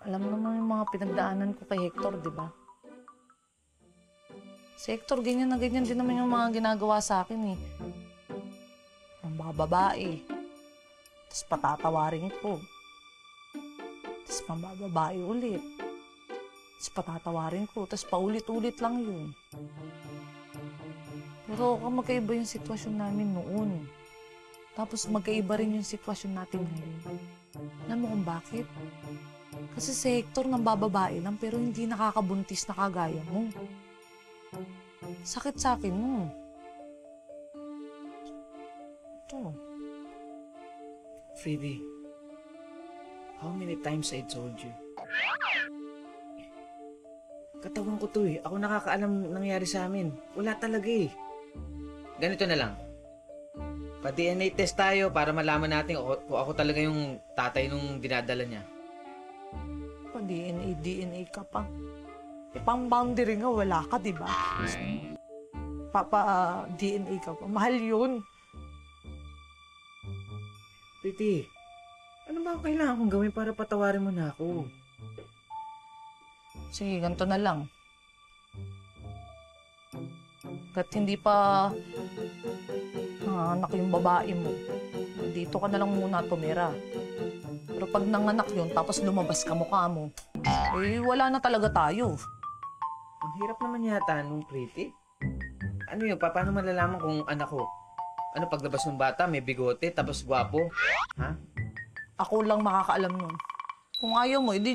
Alam mo naman yung mga pinagdaanan ko kay Hector, di ba? Si Hector, ganyan na ganyan din naman yung mga ginagawa sa akin eh. Ang mga babae. Tapos patatawarin ko. Tapos pambababae ulit. Tapos patatawarin ko. Tapos paulit-ulit lang yun. Pero magkaiba yung sitwasyon namin noon. Tapos magkaiba rin yung sitwasyon natin ngayon. Alam mo kung bakit? Kasi si Hector nang bababae lang pero hindi nakakabuntis na kagaya mo. Sakit sa akin mo. Ito. Freddy, how many times I told you? Katawan ko to eh. Ako nakakaalam nangyari sa amin. Wala talaga eh. Ganito na lang. Pa-DNA test tayo para malaman natin kung ako talaga yung tatay nung dinadala niya. Pa-DNA ka pa. Pang-boundary nga, wala ka, di ba? Papa-DNA ka pa. Mahal yun. Pretty, ano ba ang kailangan kong gawin para patawarin mo na ako? Sige, ganito na lang. Kat hindi pa nanganak yung babae mo, dito ka na lang muna tumira. Pero pag nanganak yun, tapos lumabas ka mukha mo, eh wala na talaga tayo. Ang hirap naman yata nung Pretty. Ano yun, paano malalaman kung anak ko? Ano, paglabas ng bata, may bigote, tapos gwapo? Ha? Ako lang makakaalam nun. Kung ayaw mo, edi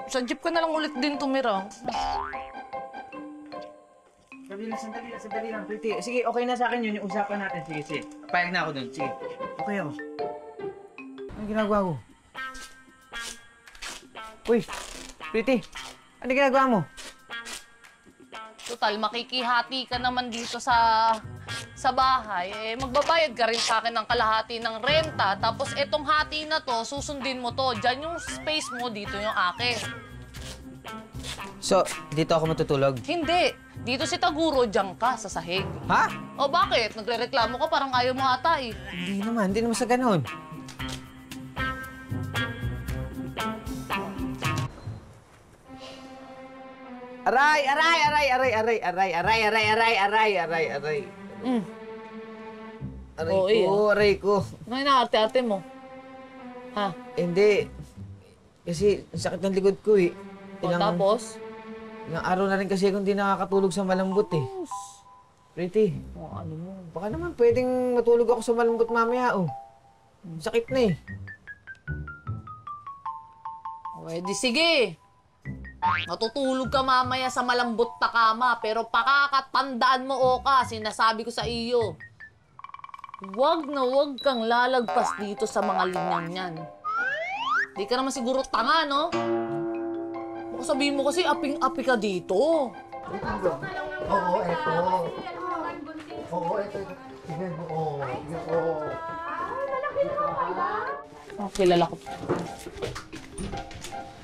sa jeep ka na lang ulit din tumira. Sandali lang, Pretty. Sige, okay na sa akin yun, yung usapan natin. Sige. Payag na ako dun, sige. Okay ako. Ano ginagawa ko? Uy, Pretty, ano ginagawa mo? Total, makikihati ka naman dito sa bahay. Eh, magbabayad ka rin sa akin ng kalahati ng renta. Tapos etong hati na to, susundin mo to. Diyan yung space mo, dito yung akin. So, dito ako matutulog? Hindi. Dito si Taguro, diyan ka sa sahig. Ha? O bakit? Nagrereklamo ka, parang ayaw mo ata eh. Hindi naman sa ganun. Aray! Aray ko. Ano yung arte-arte mo? Ha? Hindi. Kasi ang sakit ng likod ko eh. O tapos? Ilang araw na rin kasi akong hindi nakakatulog sa malambot eh. Pretty, O ano mo? baka naman pwedeng matulog ako sa malambot mamaya oh. Sakit na eh. O edi sige. Matutulog ka mamaya sa malambot na kama, pero pakakatandaan mo, Oka, sinasabi ko sa iyo. Huwag na huwag kang lalagpas dito sa mga linyang yan. Di ka naman siguro tanga, no? Baka sabihin mo kasi aping-api ka dito. Oo, eto. Tingnan mo, Oh, kilala ko.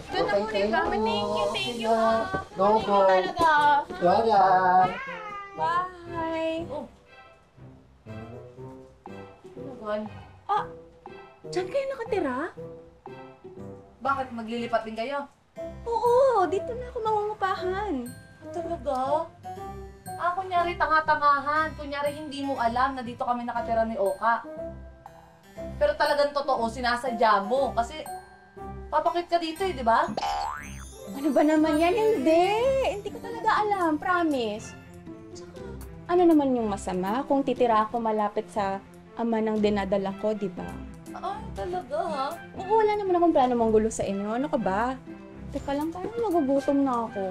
Ganda mo rin ba? Thank you ha. Go po. Talaga. Wala. Bye. Oh. Ano Ah, dyan kayo nakatira? Bakit? Maglilipat din kayo? Oo, dito na ako mangungupahan. Talaga? Kunyari tanga-tangahan. Kunyari hindi mo alam na dito kami nakatira ni Oka. Pero talagang totoo, sinasadya mo. Kasi papakit ka dito eh, di ba? Ano ba naman yan? Hindi ko talaga alam, promise. Tsaka, ano naman yung masama kung titira ako malapit sa ama ng dinadala ko, di ba? Ay, talaga ha? Oo, wala naman akong plano manggulo sa inyo. Ano ka ba? Teka lang, parang nagugutom na ako.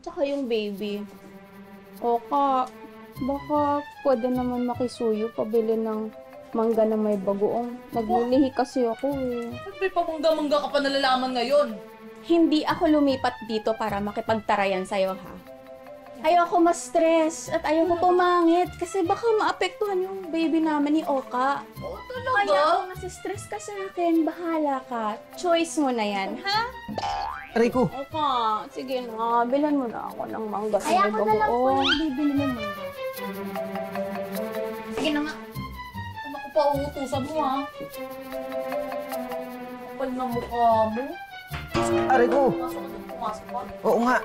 Tsaka yung baby. Oka, baka pwede naman makisuyo pabili ng mangga na may bagoong. Naglilihi kasi ako eh. Ba't may pamangga-mangga ka pa nalalaman ngayon? Hindi ako lumipat dito para makipagtarayan sa'yo, ha? Ayoko ma-stress at ayoko pumangit kasi baka maapektuhan yung baby namin ni Oka. Oo, Kaya talaga? kung nasistress ka sa akin, bahala ka. Choice mo na yan, ha? Aray ko. Oka, sige na. Bilan mo na ako ng mangga sa Kaya ako na lang po bagoong. yung bibili ng mangga. Sige na nga. Ano ko pa uutusan mo ha? Kapal na mukha mo. Aray ko. Pumasok ka. Oo nga.